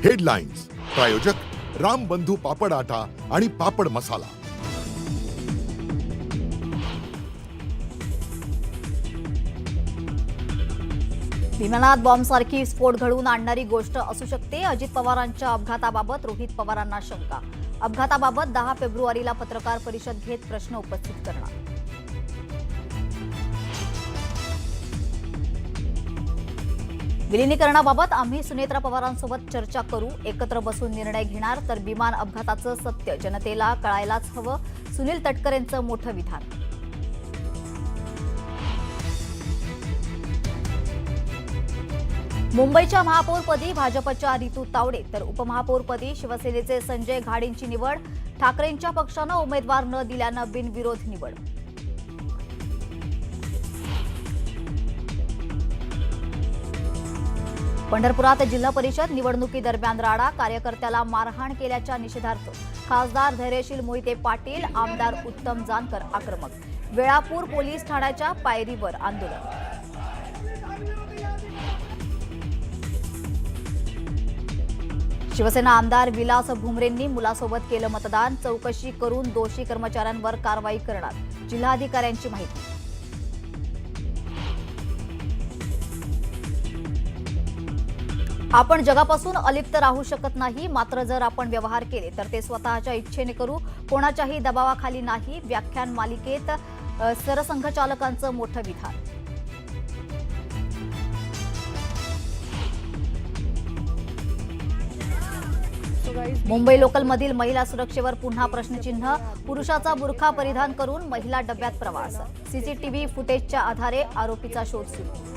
Headlines प्रायोजक राम बंधू पापड आटा आणि पापड मसाला। विमानात बॉम्बसारखी स्फोट घडवून आणणारी गोष्ट असू शकते। अजित पवारांच्या अपघाताबाबत रोहित पवारांना शंका। अपघाताबाबत 10 फेब्रुवारीला पत्रकार परिषद घेत प्रश्न उपस्थित करणार। विलिनीकरणाबाबत आम्ही सुनेत्रा पवारांसोबत चर्चा करू, एकत्र बसून निर्णय घेणार। तर विमान अपघाताचं सत्य जनतेला कळायलाच हवं, सुनील तटकरेंचं मोठं विधान। मुंबईच्या महापौरपदी भाजपच्या रितू तावडे तर उपमहापौरपदी शिवसेनेचे संजय घाडेंची निवड। ठाकरेंच्या पक्षानं उमेदवार न दिल्यानं बिनविरोध निवड। पंढरपुरात जिल्हा परिषद निवडणुकीदरम्यान राडा, कार्यकर्त्याला मारहाण केल्याच्या निषेधार्थ खासदार धैर्यशील मोहिते पाटील, आमदार उत्तम जानकर आक्रमक। वेळापूर पोलीस ठाण्याच्या पायरीवर आंदोलन। शिवसेना आमदार विलास भुमरेंनी मुलासोबत केलं मतदान, चौकशी करून दोषी कर्मचाऱ्यांवर कारवाई करणार, जिल्हाधिकाऱ्यांची माहिती। आपण जगापासून अलिप्त राहू शकत नाही, मात्र जर आपण व्यवहार केले तर ते स्वतःच्या इच्छेने करू, कोणाच्याही दबावाखाली नाही। व्याख्यान मालिकेत सरसंघचालकांचं मोठं विधान। मुंबई लोकलमधील महिला सुरक्षेवर पुन्हा प्रश्नचिन्ह, पुरुषाचा बुरखा परिधान करून महिला डब्यात प्रवास। सीसीटीव्ही फुटेजच्या आधारे आरोपीचा शोध सुरू।